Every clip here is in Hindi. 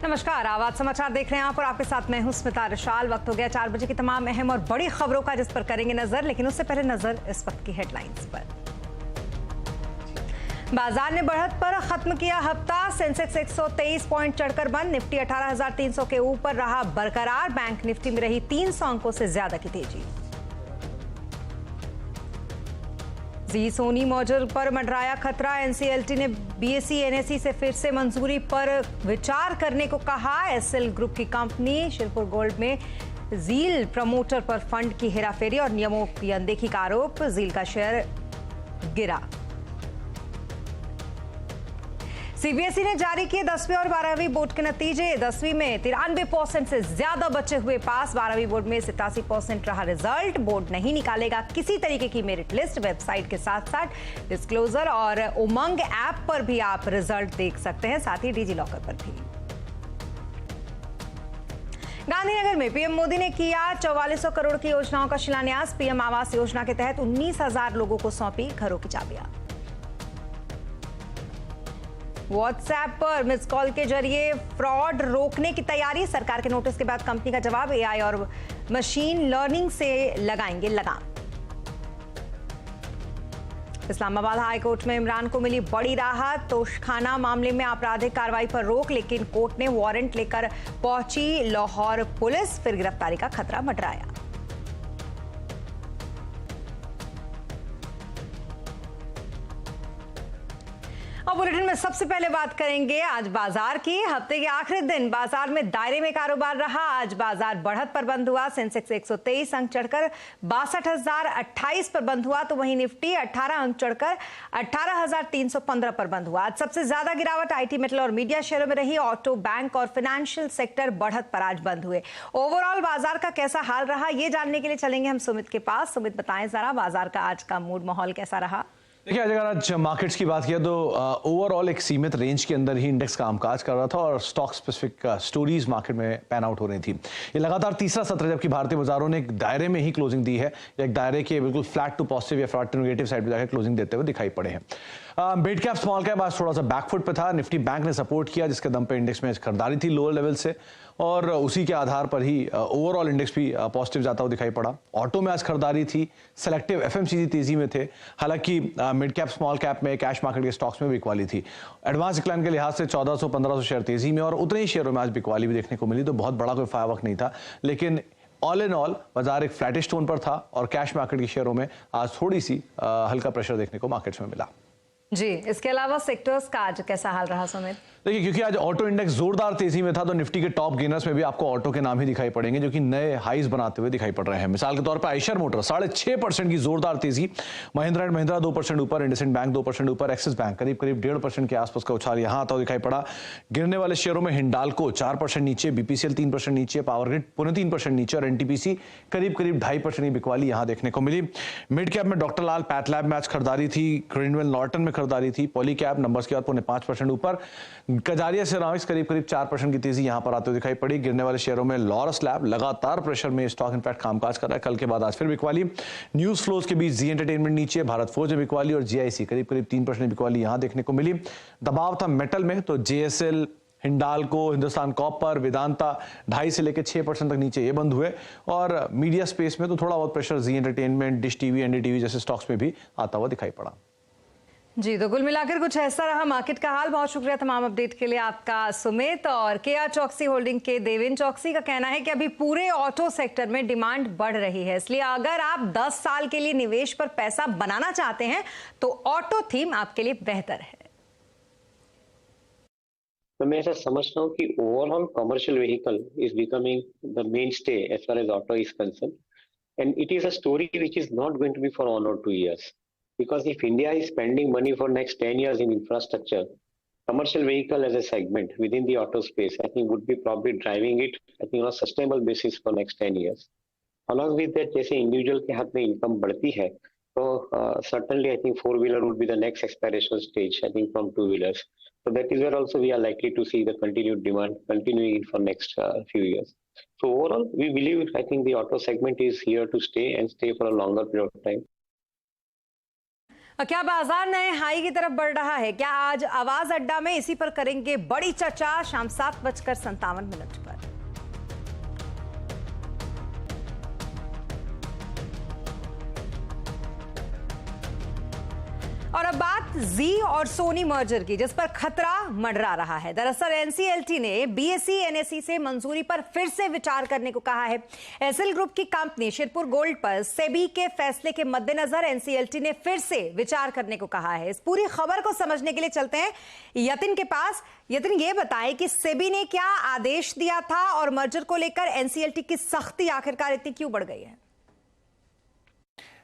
नमस्कार, आवाज समाचार देख रहे हैं आप और आपके साथ मैं हूं स्मिता रिशाल। वक्त हो गया 4 बजे की तमाम अहम और बड़ी खबरों का, जिस पर करेंगे नजर। लेकिन उससे पहले नजर इस वक्त की हेडलाइंस पर। बाजार ने बढ़त पर खत्म किया हफ्ता। सेंसेक्स 123 पॉइंट चढ़कर बंद। निफ्टी 18,300 के ऊपर रहा बरकरार। बैंक निफ्टी में रही 300 अंकों से ज्यादा की तेजी। जी सोनी मॉर्जर पर मंडराया खतरा। एनसीएलटी ने बीएसई एनएसई से फिर से मंजूरी पर विचार करने को कहा। एसएल ग्रुप की कंपनी शिरपुर गोल्ड में जील प्रमोटर पर फंड की हेराफेरी और नियमों की अनदेखी का आरोप। जील का शेयर गिरा। सीबीएसई ने जारी किए 10वीं और 12वीं बोर्ड के नतीजे। 10वीं में 93% से ज्यादा बच्चे हुए पास। 12वीं बोर्ड में 87% रहा रिजल्ट। बोर्ड नहीं निकालेगा किसी तरीके की मेरिट लिस्ट। वेबसाइट के साथ साथ डिस्क्लोजर और उमंग ऐप पर भी आप रिजल्ट देख सकते हैं, साथ ही डिजी लॉकर पर भी। गांधीनगर में पीएम मोदी ने किया 4400 करोड़ की योजनाओं का शिलान्यास। पीएम आवास योजना के तहत 19,000 लोगों को सौंपी घरों की चाबियां। व्हाट्सएप पर मिस कॉल के जरिए फ्रॉड रोकने की तैयारी। सरकार के नोटिस के बाद कंपनी का जवाब। एआई और मशीन लर्निंग से लगाएंगे लगाम। इस्लामाबाद हाई कोर्ट में इमरान को मिली बड़ी राहत। तोशखाना मामले में आपराधिक कार्रवाई पर रोक, लेकिन कोर्ट ने वारंट लेकर पहुंची लाहौर पुलिस। फिर गिरफ्तारी का खतरा मंडराया। और बुलेटिन में सबसे पहले बात करेंगे आज बाजार की। हफ्ते के आखिरी दिन बाजार में दायरे में कारोबार रहा। आज बाजार बढ़त पर बंद हुआ। सेंसेक्स 123 अंक चढ़कर 62,028 पर बंद हुआ, तो वहीं निफ्टी 18 अंक चढ़कर 18,315 पर बंद हुआ। आज सबसे ज्यादा गिरावट आईटी, मेटल और मीडिया शेयरों में रही। ऑटो, बैंक और फाइनेंशियल सेक्टर बढ़त पर आज बंद हुए। ओवरऑल बाजार का कैसा हाल रहा, ये जानने के लिए चलेंगे हम सुमित के पास। सुमित, बताएं जरा बाजार का आज का मूड माहौल कैसा रहा? देखिए, अगर आज मार्केट्स की बात किया तो ओवरऑल एक सीमित रेंज के अंदर ही इंडेक्स कामकाज कर रहा था और स्टॉक स्पेसिफिक स्टोरीज मार्केट में पैन आउट हो रही थी। ये लगातार तीसरा सत्र जबकि भारतीय बाजारों ने एक दायरे में ही क्लोजिंग दी है, एक दायरे के बिल्कुल फ्लैट टू पॉजिटिव या फ्लैट टू नेगेटिव साइड पे जाकर क्लोजिंग देते हुए दिखाई पड़े हैं। मिड कैप स्मॉल कैप आज थोड़ा सा बैकफुट पे था। निफ्टी बैंक ने सपोर्ट किया, जिसके दम पे इंडेक्स में खरीदारी थी लोअर लेवल से, और उसी के आधार पर ही ओवरऑल इंडेक्स भी पॉजिटिव जाता हुआ दिखाई पड़ा। ऑटो में आज खरीदारी थी, सेलेक्टिव एफएमसीजी तेजी में थे। हालांकि मिड कैप स्मॉल कैप में कैश मार्केट के स्टॉक्स में बिकवाली थी। एडवांस डिक्लाइन के लिहाज से 1400-1500 शेयर तेजी में और उतने ही शेयरों में आज बिकवाली भी देखने को मिली। तो बहुत बड़ा कोई फायरवर्क नहीं था, लेकिन ऑल इन ऑल बाजार एक फ्लैटिश टोन पर था और कैश मार्केट के शेयरों में आज थोड़ी सी हल्का प्रेशर देखने को मार्केट्स में मिला। जी, इसके अलावा सेक्टर्स का आज कैसा हाल रहा सुमित? देखिए, क्योंकि आज ऑटो इंडेक्स जोरदार तेजी में था, तो निफ्टी के टॉप गेनर्स में भी आपको ऑटो के नाम ही दिखाई पड़ेंगे, जो कि नए हाईज बनाते हुए दिखाई पड़ रहे हैं। मिसाल के तौर पर आइशर मोटर 6.5% की जोरदार तेजी। महिंद्रा एंड महिंद्रा 2% ऊपर, इंडसइंड बैंक 2% ऊपर, एक्सिस बैंक करीब 1.5% के आसपास का उछाल यहां आता हुआ दिखाई पड़ा। गिरने वाले शेयरों में हिंडाल्को 4% नीचे, बीपीसीएल 3% नीचे, पावर ग्रिड 3% नीचे और एनटीपीसी करीब 2.5% की बिकवाली यहां देखने को मिली। मिड कैप में डॉक्टर लाल पैथलैब में आज खरीदारी थी, ग्रीनवेल नॉर्टन में खरीदारी थी, पॉलीकैब नंबर्स के बाद 5% ऊपर, कजारिया से करीब 4% की तेजी यहां पर आते हुए दिखाई पड़ी। गिरने वाले शेयरों में लॉरस लैब लगातार प्रेशर में स्टॉक इनफैक्ट कामकाज कर रहा है। कल के बाद आज फिर बिकवाली। न्यूज फ्लोज के बीच जी एंटरटेनमेंट नीचे, भारत फोर्ज में बिकवाली और जीआईसी करीब 3% बिकवाली यहां देखने को मिली। दबाव था मेटल में, तो जेएसएल, हिंडाल्को, हिंदुस्तान कॉपर, वेदांता 2.5 से लेकर 6% तक नीचे ये बंद हुए। और मीडिया स्पेस में तो थोड़ा बहुत प्रेशर जी एंटरटेनमेंट, डिश टीवी, एनडीटीवी जैसे स्टॉक्स में भी आता हुआ दिखाई पड़ा। जी, तो कुल मिलाकर कुछ ऐसा रहा मार्केट का हाल। बहुत शुक्रिया तमाम अपडेट के लिए आपका सुमित। और केआर चौकसी होल्डिंग के देवेंद्र चौकसी का कहना है कि अभी पूरे ऑटो सेक्टर में डिमांड बढ़ रही है, इसलिए अगर आप 10 साल के लिए निवेश पर पैसा बनाना चाहते हैं तो ऑटो थीम आपके लिए बेहतर है। तो मैं ऐसा समझता हूँ कि overall commercial vehicle is becoming the mainstay as far as auto is concerned, and it is a story which is not going to be for 1 or 2 years. Because if India is spending money for next 10 years in infrastructure, commercial vehicle as a segment within the auto space, I think would be probably driving it, I think, on a sustainable basis for next 10 years. Along with that, जैसे individual के हाथ में income बढ़ती है, तो certainly I think 4-wheeler would be the next aspiration stage, I think, from 2-wheelers. So that is where also we are likely to see the continued demand continuing for next few years. So overall, we believe, I think the auto segment is here to stay and stay for a longer period of time. क्या बाजार नए हाई की तरफ बढ़ रहा है? क्या आज आवाज अड्डा में इसी पर करेंगे बड़ी चर्चा शाम 7:57 पर। और अब बात जी और सोनी मर्जर की, जिस पर खतरा मंडरा रहा है। दरअसल एनसीएलटी ने बीएसई एनएसई से मंजूरी पर फिर से विचार करने को कहा है। एसएल ग्रुप की कंपनी शिरपुर गोल्ड पर सेबी के फैसले के मद्देनजर एनसीएलटी ने फिर से विचार करने को कहा है। इस पूरी खबर को समझने के लिए चलते हैं यतिन के पास। यतिन, ये बताएं कि सेबी ने क्या आदेश दिया था और मर्जर को लेकर एनसीएलटी की सख्ती आखिरकार इतनी क्यों बढ़ गई है?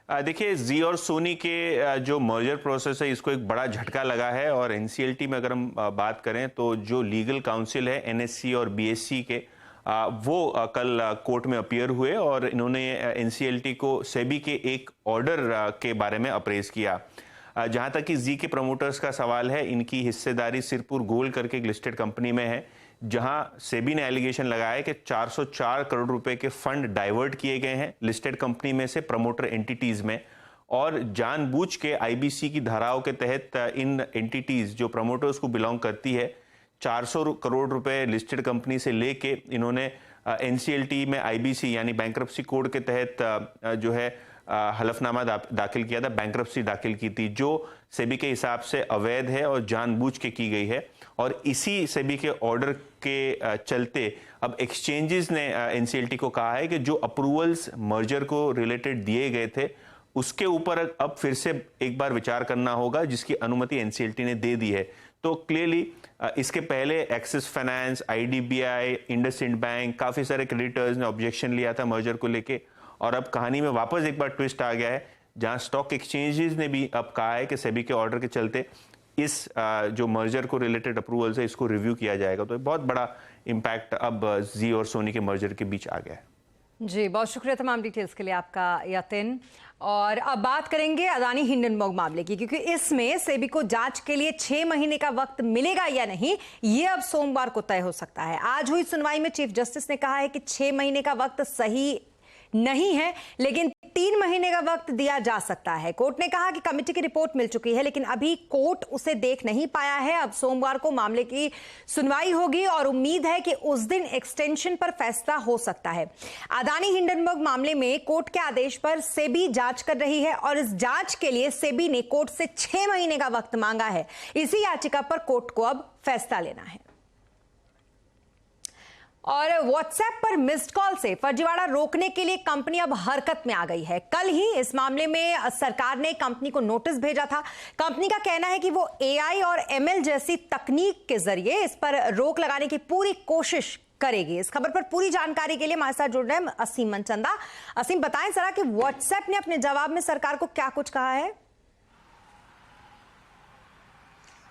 देखिए, जी और सोनी के जो मर्जर प्रोसेस है इसको एक बड़ा झटका लगा है। और एनसीएलटी में अगर हम बात करें तो जो लीगल काउंसिल है एनएससी और बीएससी के, वो कल कोर्ट में अपीयर हुए और इन्होंने एनसीएलटी को सेबी के एक ऑर्डर के बारे में अप्रेज किया। जहां तक कि जी के प्रमोटर्स का सवाल है, इनकी हिस्सेदारी सिरपुर गोल्ड करके एक लिस्टेड कंपनी में है, जहां सेबी ने एलिगेशन लगाया है कि 404 करोड़ रुपए के फंड डाइवर्ट किए गए हैं लिस्टेड कंपनी में से प्रमोटर एंटिटीज में, और जानबूझ के आईबीसी की धाराओं के तहत इन एंटिटीज जो प्रमोटर्स को बिलोंग करती है 400 करोड़ रुपए लिस्टेड कंपनी से लेके इन्होंने एनसीएलटी में आईबीसी यानी बैंक्रप्सी कोड के तहत जो है हलफनामा दाखिल किया था, बैंक्रप्सी दाखिल की थी, जो सेबी के हिसाब से अवैध है और जानबूझ के की गई है। और इसी सेबी के ऑर्डर के चलते अब एक्सचेंजेस ने एनसीएलटी को कहा है कि जो अप्रूवल्स मर्जर को रिलेटेड दिए गए थे उसके ऊपर अब फिर से एक बार विचार करना होगा, जिसकी अनुमति एनसीएलटी ने दे दी है। तो क्लियरली इसके पहले axis finance, IDBI, IndusInd bank, काफी सारे क्रेडिटर्स ने ऑब्जेक्शन लिया था मर्जर को लेके, और अब कहानी में वापस एक बार ट्विस्ट आ गया है, जहां स्टॉक एक्सचेंजेस ने भी अब कहा है कि सेबी के ऑर्डर के चलते इस जो मर्जर को रिलेटेड अप्रूवल्स है इसको रिव्यू किया जाएगा। तो बहुत बड़ा इम्पैक्ट अब जी और सोनी के मर्जर के बीच आ गया है। जी, बहुत शुक्रिया तमाम डिटेल्स के लिए आपका यतिन। और अब बात करेंगे अदानी हिंडनबर्ग मामले की, क्योंकि इसमें सेबी को जांच के लिए 6 महीने का वक्त मिलेगा या नहीं, ये अब सोमवार को तय हो सकता है। आज हुई सुनवाई में चीफ जस्टिस ने कहा है कि 6 महीने का वक्त सही नहीं है, लेकिन 3 महीने का वक्त दिया जा सकता है। कोर्ट ने कहा कि कमेटी की रिपोर्ट मिल चुकी है, लेकिन अभी कोर्ट उसे देख नहीं पाया है। अब सोमवार को मामले की सुनवाई होगी और उम्मीद है कि उस दिन एक्सटेंशन पर फैसला हो सकता है। अदानी हिंडनबर्ग मामले में कोर्ट के आदेश पर सेबी जांच कर रही है और इस जांच के लिए सेबी ने कोर्ट से 6 महीने का वक्त मांगा है। इसी याचिका पर कोर्ट को अब फैसला लेना है। और व्हाट्सएप पर मिस्ड कॉल से फर्जीवाड़ा रोकने के लिए कंपनी अब हरकत में आ गई है। कल ही इस मामले में सरकार ने कंपनी को नोटिस भेजा था। कंपनी का कहना है कि वो एआई और एमएल जैसी तकनीक के जरिए इस पर रोक लगाने की पूरी कोशिश करेगी। इस खबर पर पूरी जानकारी के लिए हमारे साथ जुड़ रहे हैं असीम मनचंदा। असीम, बताएं जरा कि व्हाट्सएप ने अपने जवाब में सरकार को क्या कुछ कहा है।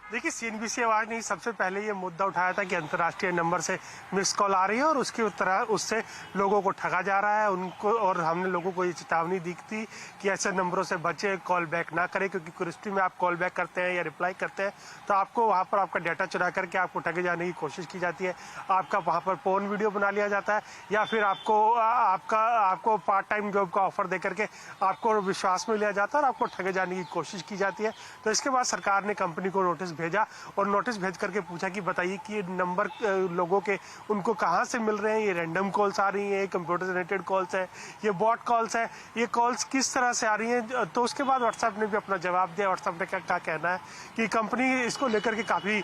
देखिए, सीएनबीसी आवाज ने सबसे पहले ये मुद्दा उठाया था कि अंतर्राष्ट्रीय नंबर से मिस कॉल आ रही है और उससे लोगों को ठगा जा रहा है उनको, और हमने लोगों को ये चेतावनी दी थी कि ऐसे नंबरों से बचे, कॉल बैक ना करें, क्योंकि कुरिस्टी में आप कॉल बैक करते हैं या रिप्लाई करते हैं तो आपको वहाँ पर आपका डाटा चुरा करके आपको ठगे जाने की कोशिश की जाती है। आपका वहाँ पर पोर्न वीडियो बना लिया जाता है, या फिर आपको पार्ट टाइम जॉब का ऑफर दे करके आपको विश्वास में लिया जाता है और आपको ठगे जाने की कोशिश की जाती है। तो इसके बाद सरकार ने कंपनी को नोटिस भेजा और नोटिस भेज करके पूछा कि बताइए कि ये नंबर लोगों के उनको कहाँ से मिल रहे हैं, ये रैंडम कॉल्स आ रही हैं, कंप्यूटर जनरेटेड कॉल्स है, ये बॉट कॉल्स है, ये कॉल्स किस तरह से आ रही हैं। तो उसके बाद व्हाट्सएप ने भी अपना जवाब दिया। व्हाट्सएप ने क्या कहना है कि कंपनी इसको लेकर के काफ़ी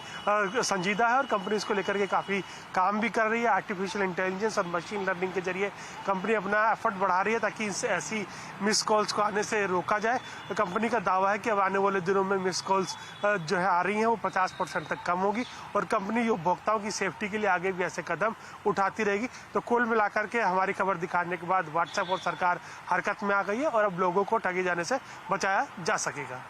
संजीदा है और कंपनी इसको लेकर के काफ़ी काम भी कर रही है। आर्टिफिशियल इंटेलिजेंस और मशीन लर्निंग के जरिए कंपनी अपना एफर्ट बढ़ा रही है ताकि ऐसी मिस कॉल्स को आने से रोका जाए। तो कंपनी का दावा है कि अब आने वाले दिनों में मिस कॉल्स जो है आ रही हैं वो 50% तक कम होगी और कंपनी उपभोक्ताओं की सेफ्टी के लिए आगे भी ऐसे कदम उठाती रहेगी। तो कुल मिलाकर के हमारी खबर दिखाने के बाद व्हाट्सएप और सरकार हरकत में आ गई है और अब लोगों को ठगे जाने से बचाया जा सकेगा।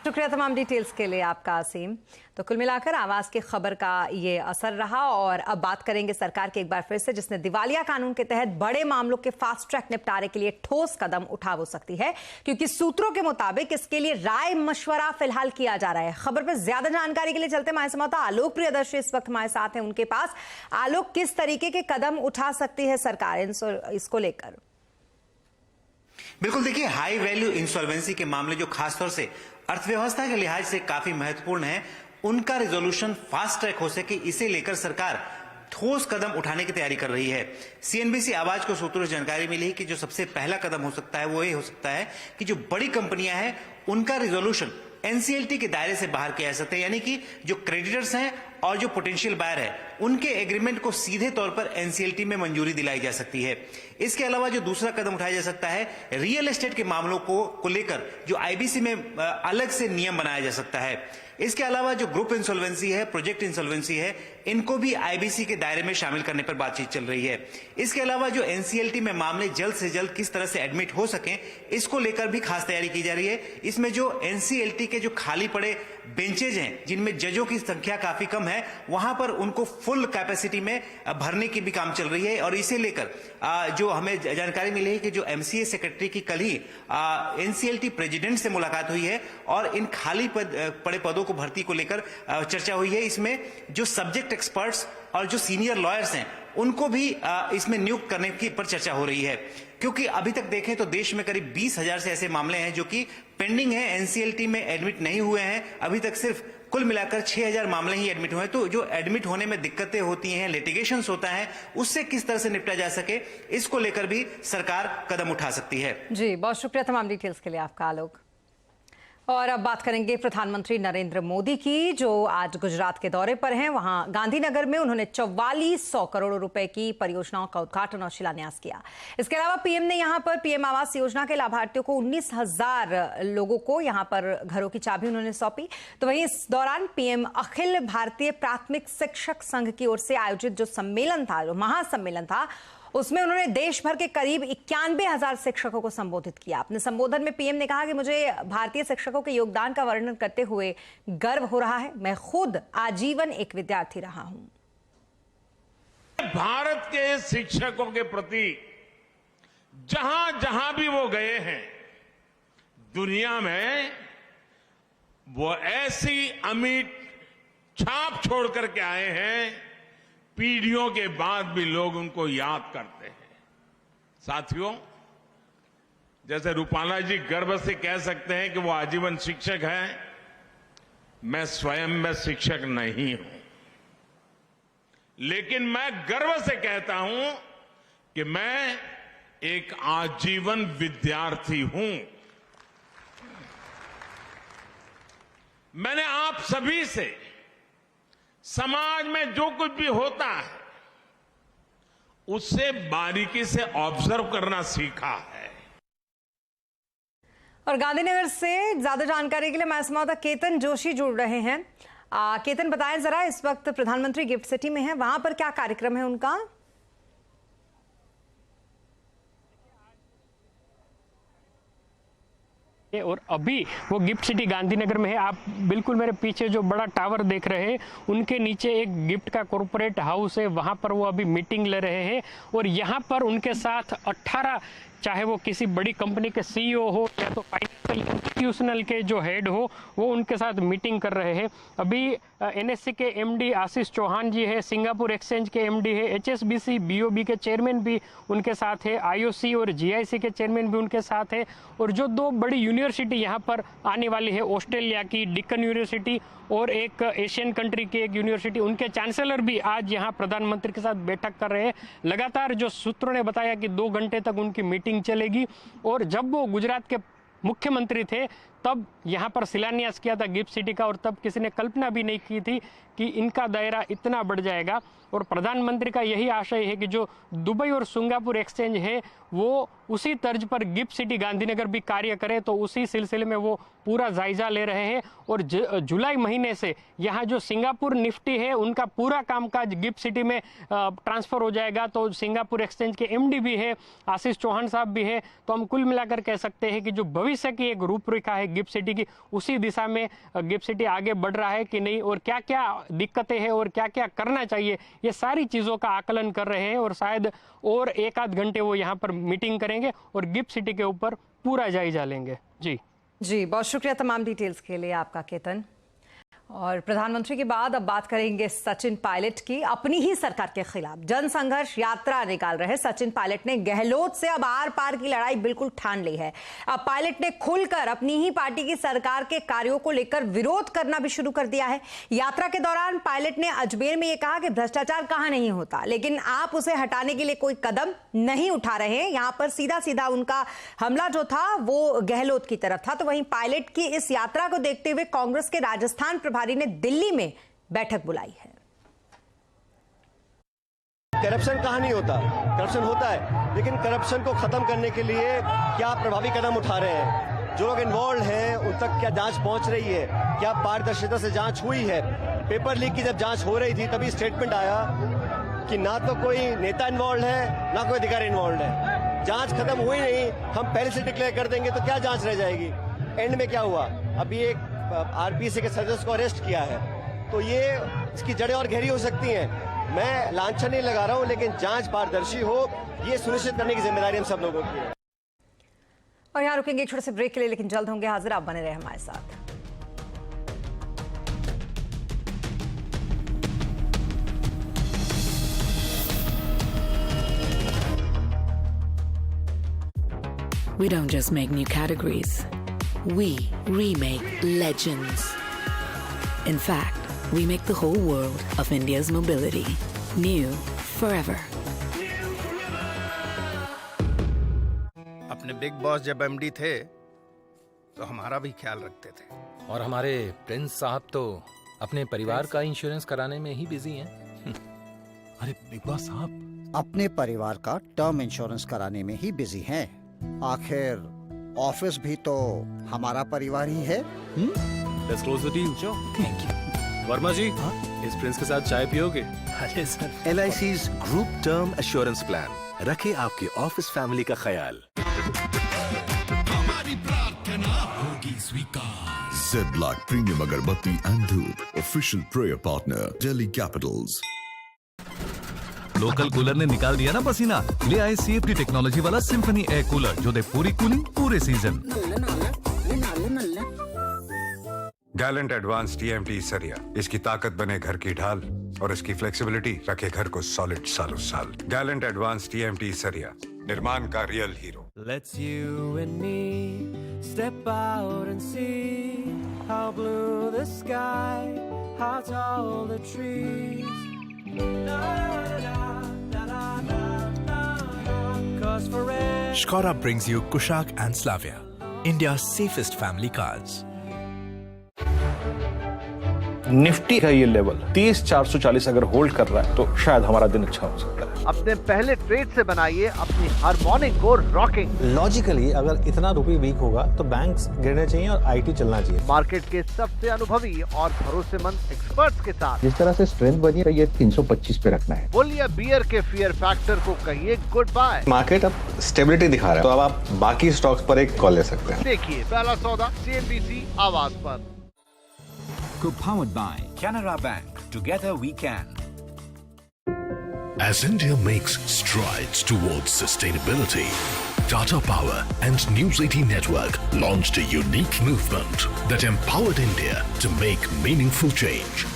शुक्रिया तमाम डिटेल्स के लिए आपका असीम। तो कुल मिलाकर आवाज की खबर का ये असर रहा। और अब बात करेंगे सरकार के एक बार फिर से, जिसने दिवालिया कानून के तहत बड़े मामलों के फास्ट ट्रैक निपटारे के लिए ठोस कदम उठा हो सकती है, क्योंकि सूत्रों के मुताबिक इसके लिए राय मशवरा फिलहाल किया जा रहा है। खबर पर ज्यादा जानकारी के लिए चलते हमारे संवाददाता आलोक प्रियदर्शी इस वक्त हमारे साथ हैं, उनके पास। आलोक, किस तरीके के कदम उठा सकती है सरकार इसको लेकर? बिल्कुल, देखिए, हाई वैल्यू इंसॉल्वेंसी के मामले जो खासतौर से अर्थव्यवस्था के लिहाज से काफी महत्वपूर्ण है, उनका रिजोल्यूशन फास्ट ट्रैक हो सके, इसे लेकर सरकार ठोस कदम उठाने की तैयारी कर रही है। सीएनबीसी आवाज को सूत्रों से जानकारी मिली है कि जो सबसे पहला कदम हो सकता है वो ये हो सकता है कि जो बड़ी कंपनियां हैं उनका रिजोल्यूशन एनसीएलटी के दायरे से बाहर किया जा सकता है, यानी कि जो क्रेडिटर्स हैं और जो पोटेंशियल बायर है उनके एग्रीमेंट को सीधे तौर पर एनसीएलटी में मंजूरी दिलाई जा सकती है। इसके अलावा जो दूसरा कदम उठाया जा सकता है, रियल एस्टेट के मामलों को लेकर जो आईबीसी में अलग से नियम बनाया जा सकता है। इसके अलावा जो ग्रुप इंसॉल्वेंसी है, प्रोजेक्ट इंसॉल्वेंसी है, इनको भी आईबीसी के दायरे में शामिल करने पर बातचीत चल रही है। इसके अलावा जो एनसीएलटी में मामले जल्द से जल्द किस तरह से एडमिट हो सकें, इसको लेकर भी खास तैयारी की जा रही है। इसमें जो एनसीएलटी के जो खाली पड़े बेंचेज हैं जिनमें जजों की संख्या काफी कम है, वहां पर उनको फुल कैपेसिटी में भरने की भी काम चल रही है। और इसे लेकर जो हमें जानकारी मिली है कि जो एमसीए सेक्रेटरी की कल ही एनसीएलटी प्रेसिडेंट से मुलाकात हुई है और इन खाली पड़े पदों को भर्ती को लेकर चर्चा हुई है। इसमें जो सब्जेक्ट एक्सपर्ट्स और जो सीनियर लॉयर्स हैं उनको भी इसमें नियुक्त करने की पर चर्चा हो रही है, क्योंकि अभी तक देखें तो देश में करीब 20,000 से ऐसे मामले हैं जो कि पेंडिंग है, एनसीएलटी में एडमिट नहीं हुए हैं। अभी तक सिर्फ कुल मिलाकर 6,000 मामले ही एडमिट हुए हैं। तो जो एडमिट होने में दिक्कतें होती हैं, लिटिगेशंस होता है, उससे किस तरह से निपटा जा सके, इसको लेकर भी सरकार कदम उठा सकती है। जी, बहुत शुक्रिया तमाम डिटेल्स के लिए आपका आलोक। और अब बात करेंगे प्रधानमंत्री नरेंद्र मोदी की, जो आज गुजरात के दौरे पर हैं। वहां गांधीनगर में उन्होंने 4400 करोड़ रुपए की परियोजनाओं का उद्घाटन और शिलान्यास किया। इसके अलावा पीएम ने यहां पर पीएम आवास योजना के लाभार्थियों को 19,000 लोगों को यहां पर घरों की चाबी उन्होंने सौंपी। तो वहीं इस दौरान पीएम अखिल भारतीय प्राथमिक शिक्षक संघ की ओर से आयोजित जो सम्मेलन था, जो महासम्मेलन था, उसमें उन्होंने देश भर के करीब 91,000 शिक्षकों को संबोधित किया। अपने संबोधन में पीएम ने कहा कि मुझे भारतीय शिक्षकों के योगदान का वर्णन करते हुए गर्व हो रहा है। मैं खुद आजीवन एक विद्यार्थी रहा हूं। भारत के शिक्षकों के प्रति जहां जहां भी वो गए हैं दुनिया में, वो ऐसी अमिट छाप छोड़ करके आए हैं, पीढ़ियों के बाद भी लोग उनको याद करते हैं। साथियों, जैसे रूपाला जी गर्व से कह सकते हैं कि वो आजीवन शिक्षक हैं, मैं स्वयं में शिक्षक नहीं हूं, लेकिन मैं गर्व से कहता हूं कि मैं एक आजीवन विद्यार्थी हूं। मैंने आप सभी से समाज में जो कुछ भी होता है उससे बारीकी से ऑब्जर्व करना सीखा है। और गांधीनगर से ज्यादा जानकारी के लिए हमारे संवाददाता केतन जोशी जुड़ रहे हैं। केतन, बताएं जरा, इस वक्त प्रधानमंत्री गिफ्ट सिटी में हैं, वहां पर क्या कार्यक्रम है उनका? और अभी वो गिफ्ट सिटी गांधीनगर में है। आप बिल्कुल मेरे पीछे जो बड़ा टावर देख रहे हैं उनके नीचे एक गिफ्ट का कॉर्पोरेट हाउस है, वहां पर वो अभी मीटिंग ले रहे हैं। और यहाँ पर उनके साथ 18, चाहे वो किसी बड़ी कंपनी के सीईओ हो या तो फाइनेंशियल इंस्टीट्यूशनल के जो हेड हो, वो उनके साथ मीटिंग कर रहे हैं। अभी एनएससी के एमडी आशीष चौहान जी है, सिंगापुर एक्सचेंज के एमडी है, एचएसबीसी बीओबी के चेयरमैन भी उनके साथ है, आईओसी और जीआईसी के चेयरमैन भी उनके साथ है। और जो 2 बड़ी यूनिवर्सिटी यहाँ पर आने वाली है, ऑस्ट्रेलिया की डिकन यूनिवर्सिटी और एक एशियन कंट्री की एक यूनिवर्सिटी, उनके चांसलर भी आज यहाँ प्रधानमंत्री के साथ बैठक कर रहे हैं। लगातार जो सूत्रों ने बताया कि 2 घंटे तक उनकी मीटिंग चलेगी। और जब वो गुजरात के मुख्यमंत्री थे तब यहाँ पर शिलान्यास किया था गिफ्ट सिटी का, और तब किसी ने कल्पना भी नहीं की थी कि इनका दायरा इतना बढ़ जाएगा। और प्रधानमंत्री का यही आशय है कि जो दुबई और सिंगापुर एक्सचेंज है वो उसी तर्ज पर गिफ्ट सिटी गांधीनगर भी कार्य करे, तो उसी सिलसिले में वो पूरा जायजा ले रहे हैं। और जुलाई महीने से यहाँ जो सिंगापुर निफ्टी है उनका पूरा कामकाज गिफ्ट सिटी में ट्रांसफर हो जाएगा। तो सिंगापुर एक्सचेंज के एमडी भी है, आशीष चौहान साहब भी है। तो हम कुल मिलाकर कह सकते हैं कि जो भविष्य की एक रूपरेखा है गिफ्ट सिटी की, उसी दिशा में गिफ्ट सिटी आगे बढ़ रहा है कि नहीं, और क्या क्या दिक्कतें हैं और क्या क्या करना चाहिए, ये सारी चीजों का आकलन कर रहे हैं। और शायद और 1-8 घंटे वो यहाँ पर मीटिंग करेंगे और गिफ्ट सिटी के ऊपर पूरा जायजा लेंगे। जी, बहुत शुक्रिया तमाम डिटेल्स के लिए आपका केतन। और प्रधानमंत्री के बाद अब बात करेंगे सचिन पायलट की। अपनी ही सरकार के खिलाफ जनसंघर्ष यात्रा निकाल रहे सचिन पायलट ने गहलोत से अब आर पार की लड़ाई बिल्कुल ठान ली है। अब पायलट ने खुलकर अपनी ही पार्टी की सरकार के कार्यों को लेकर विरोध करना भी शुरू कर दिया है। यात्रा के दौरान पायलट ने अजमेर में यह कहा कि भ्रष्टाचार कहां नहीं होता, लेकिन आप उसे हटाने के लिए कोई कदम नहीं उठा रहे हैं। यहां पर सीधा सीधा उनका हमला जो था वो गहलोत की तरफ था। तो वहीं पायलट की इस यात्रा को देखते हुए कांग्रेस के राजस्थान प्रभारी ने दिल्ली में बैठक बुलाई है। करप्शन कहां नहीं होता, करप्शन होता है, लेकिन करप्शन को खत्म करने के लिए क्या प्रभावी कदम उठा रहे हैं, जो लोग इन्वॉल्व हैं उन तक क्या जांच पहुंच रही है, क्या पारदर्शिता से जांच हुई है। पेपर लीक की जब जांच हो रही थी तभी स्टेटमेंट आया कि ना तो कोई नेता इन्वॉल्व है ना कोई अधिकारी इन्वॉल्व है। जांच खत्म हुई नहीं, हम पहले से डिक्लेयर कर देंगे तो क्या जांच रह जाएगी। एंड में क्या हुआ, अभी एक आरपीसी के सदस्य को अरेस्ट किया है, तो ये इसकी जड़ें और गहरी हो सकती हैं। मैं लांछन नहीं लगा रहा हूं, लेकिन जांच पारदर्शी हो ये सुनिश्चित करने की जिम्मेदारी हम सब लोगों की है। और यहाँ रुकेंगे एक छोटे से ब्रेक के लिए, लेकिन जल्द होंगे हाजिर। आप बने रहे हमारे साथ। We don't just make new categories. We remake legends. In fact, we make the whole world of India's mobility new forever. अपने बिग बॉस जब एमडी थे तो हमारा भी ख्याल रखते थे, और हमारे प्रिंस साहब तो अपने परिवार का इंश्योरेंस कराने में ही बिजी हैं। अरे बिग बॉस साहब अपने परिवार का टर्म इंश्योरेंस कराने में ही बिजी हैं। आखिर ऑफिस भी तो हमारा परिवार ही है। Let's close the deal. Thank you. Verma जी, इस प्रिंस के साथ चाय पियोगे? अरे sir, LIC's group term assurance plan, रखे आपके ऑफिस फैमिली का ख्याल। हमारी प्रार्थना होगी स्वीकार। Zedlak प्रीमियम अगरबत्ती एंड धूप, official prayer partner Delhi Capitals. Local cooler ने निकाल दिया ना पसीना, ले आए CFD टेक्नोलॉजी वाला सिम्फनी एयर कूलर जो दे पूरी कूलिंग पूरे सीजन। गैलेंट एडवांस TMT सरिया, इसकी ताकत बने घर की ढाल और इसकी फ्लेक्सिबिलिटी रखे घर को सॉलिड सालों साल। गैलेंट एडवांस TMT सरिया, निर्माण का real hero. Let's you and me step out and see how blue the sky, how tall the trees. Skoda brings you Kushaq and Slavia, India's safest family cars. Nifty का ये लेवल 30,440 अगर होल्ड कर रहा है तो शायद हमारा दिन अच्छा हो सकता है। अपने पहले ट्रेड से बनाइए अपनी हर मॉर्निंग को रॉकिंग। लॉजिकली अगर इतना रुपये वीक होगा तो बैंक्स गिरने चाहिए और IT चलना चाहिए। मार्केट के सबसे अनुभवी और भरोसेमंद एक्सपर्ट्स के साथ जिस तरह से स्ट्रेंथ बनी है, ये 325 पे रखना है। बुल या बियर के फियर फैक्टर को कहिए गुड बाय। मार्केट अब स्टेबिलिटी दिखा रहा है, तो अब आप बाकी स्टॉक्स पर एक कॉल ले सकते हैं। देखिए पहला सौदा CNBC आवाज पर। Co-powered by Canara Bank. Together we can. As India makes strides towards sustainability, Tata Power and News 18 Network launched a unique movement that empowered India to make meaningful change.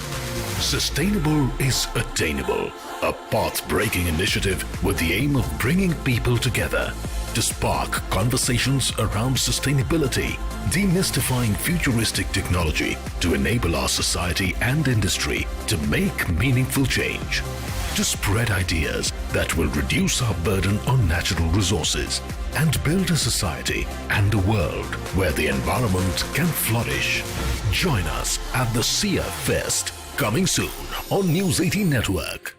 Sustainable is attainable, a path-breaking initiative with the aim of bringing people together to spark conversations around sustainability, demystifying futuristic technology to enable our society and industry to make meaningful change, to spread ideas that will reduce our burden on natural resources and build a society and a world where the environment can flourish. Join us at the SIA Fest, coming soon on News 18 Network.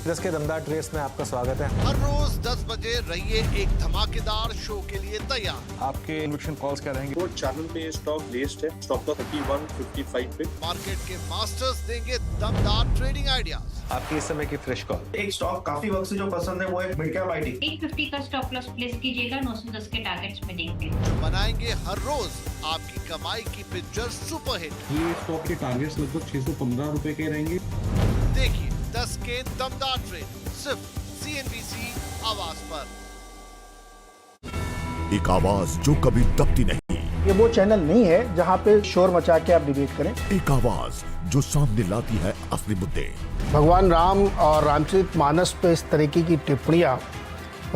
10 के दमदार ट्रेस में आपका स्वागत है। हर रोज 10 बजे रहिए एक धमाकेदार शो के लिए तैयार। आपके इन्वेस्टमेंट कॉल्स क्या रहेंगे? वो चैनल पे स्टॉक लिस्ट है, स्टॉक का 3155 पे। मार्केट के मास्टर्स देंगे दमदार ट्रेडिंग आइडियाज। आपकी इस समय की फ्रेश कॉल। एक स्टॉक काफी वक्त से जो पसंद है वो है मिड कैप IT। 150 का स्टॉप लॉस प्लेस कीजिएगा, 910 के टारगेट्स में देखते हैं। जो बनाएंगे हर रोज आपकी कमाई की पिक्चर सुपरहिट। ये स्टॉक के टारगेट्स लगभग 615 रुपए के रहेंगे। देखिए 10 के दमदार ट्रेड सिर्फ CNBC आवाज पर। एक आवाज जो कभी दबती नहीं, ये वो चैनल नहीं है जहाँ पे शोर मचा के आप डिबेट करें। एक आवाज जो सामने लाती है असली मुद्दे। भगवान राम और रामचरितमानस पे इस तरीके की टिप्पणियां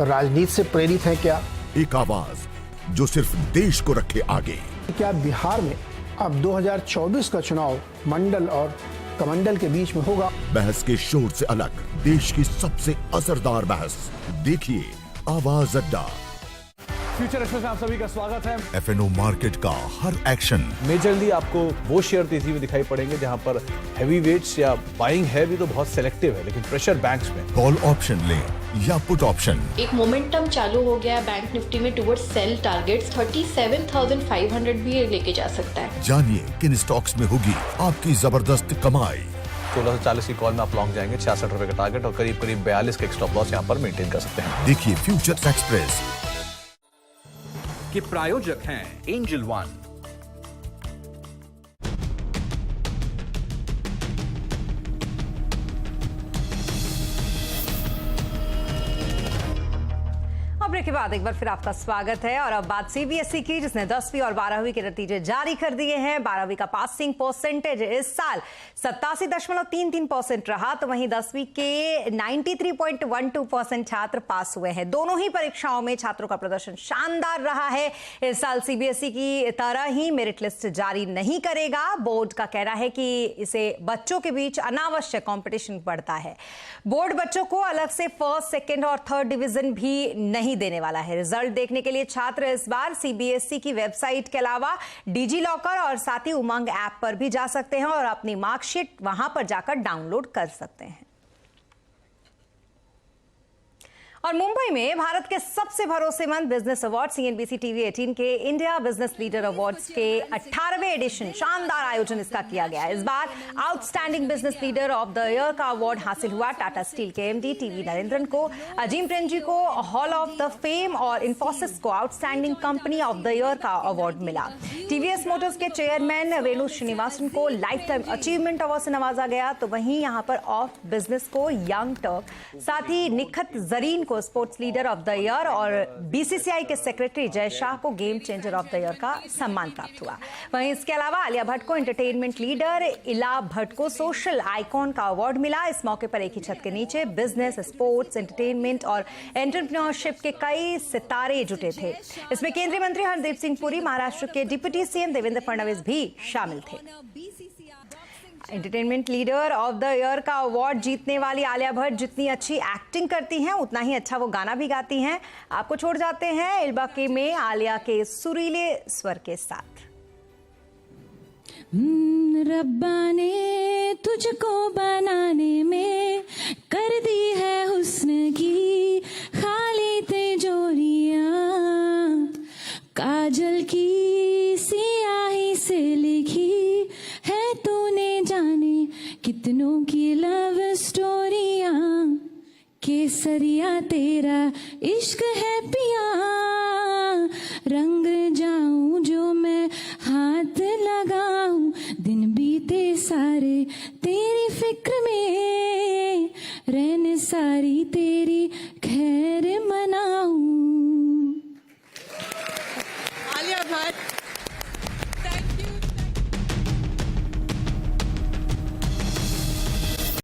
राजनीति से प्रेरित हैं क्या? एक आवाज जो सिर्फ देश को रखे आगे। क्या बिहार में अब 2024 का चुनाव मंडल और कमंडल के बीच में होगा? बहस के शोर से अलग देश की सबसे असरदार बहस देखिए आवाज अड्डा। फ्यूचर एक्सप्रेस में आप सभी का स्वागत है। FNO मार्केट का हर एक्शन। मेजरली आपको वो शेयर तेजी में दिखाई पड़ेंगे जहां पर हैवी वेट्स या बाइंग है भी तो बहुत सेलेक्टिव है, लेकिन प्रेशर बैंक्स में। कॉल ऑप्शन ले या पुट ऑप्शन। एक मोमेंटम चालू हो गया है बैंक निफ्टी में टुवर्ड्स सेल टारगेट्स 37,500 भी लेके जा सकता है। जानिए किन स्टॉक्स में होगी आपकी जबरदस्त कमाई। 1640 की कॉल में आप लॉन्ग जाएंगे, 66 रुपए का टारगेट और करीब 42 का स्टॉप लॉस यहाँ पर मेंटेन कर सकते हैं। देखिए फ्यूचर एक्सप्रेस के प्रायोजक हैं एंजल वन। ब्रेक के बाद एक बार फिर आपका स्वागत है और अब बात सीबीएसई की, जिसने 10वीं और 12वीं के नतीजे जारी कर दिए हैं। 12वीं का पासिंग परसेंटेज इस साल 87.33% रहा, तो वहीं 10वीं के 93.12% छात्र पास हुए हैं। दोनों ही परीक्षाओं में छात्रों का प्रदर्शन शानदार रहा है। इस साल सीबीएसई की तरह ही मेरिट लिस्ट जारी नहीं करेगा। बोर्ड का कहना है कि इसे बच्चों के बीच अनावश्यक कंपटीशन बढ़ता है। बोर्ड बच्चों को अलग से फर्स्ट, सेकेंड और थर्ड डिवीजन भी नहीं देने वाला है। रिजल्ट देखने के लिए छात्र इस बार सीबीएसई की वेबसाइट के अलावा डिजी लॉकर और साथ ही उमंग ऐप पर भी जा सकते हैं और अपनी मार्कशीट वहां पर जाकर डाउनलोड कर सकते हैं। और मुंबई में भारत के सबसे भरोसेमंद बिजनेस अवार्ड सीएनबीसी टीवी 18 के इंडिया बिजनेस लीडर अवार्ड्स के 18वें एडिशन शानदार आयोजन इसका किया गया। इस बार outstanding business leader of the year का अवार्ड हासिल हुआ टाटा स्टील के एमडी टीवी नरेंद्रन को, अजीम प्रेमजी को हॉल ऑफ द फेम और इन्फोसिस को outstanding company of the year का अवार्ड मिला। टीवीएस मोटर्स के चेयरमैन वेणु श्रीनिवासन को लाइफ टाइम अचीवमेंट अवार्ड से नवाजा गया, तो वहीं यहां पर ऑफ बिजनेस को यंग टर्क, साथ ही Nikhat Zareen sports leader of the year और बीसीसीआई के सेक्रेटरी जय शाह को game changer of the year का सम्मान प्राप्त हुआ। वहीं इसके अलावा आलिया भट्ट को एंटरटेनमेंट लीडर, इला भट्ट को सोशल आइकॉन का अवार्ड मिला। इस मौके पर एक ही छत के नीचे बिजनेस, स्पोर्ट्स, एंटरटेनमेंट और एंटरप्रेन्योरशिप के कई सितारे जुटे थे। इसमें केंद्रीय मंत्री हरदीप सिंह पुरी, महाराष्ट्र के डिप्टी सीएम देवेंद्र फडणवीस भी शामिल थे। Entertainment leader of the year का अवार्ड जीतने वाली आलिया भट्ट जितनी अच्छी एक्टिंग करती हैं उतना ही अच्छा वो गाना भी गाती हैं। आपको छोड़ जाते हैं इल्बाके में आलिया के सुरीले स्वर के साथ। रब्बा ने तुझको बनाने में कर दी है हुस्न की खाली तिजोरियां, काजल की सियाही से लिखी है तूने जाने कितनों की लव स्टोरियां, केसरिया तेरा इश्क है पिया, रंग जाऊं जो मैं हाथ लगाऊं, दिन बीते सारे तेरी फिक्र में, रहने सारी तेरी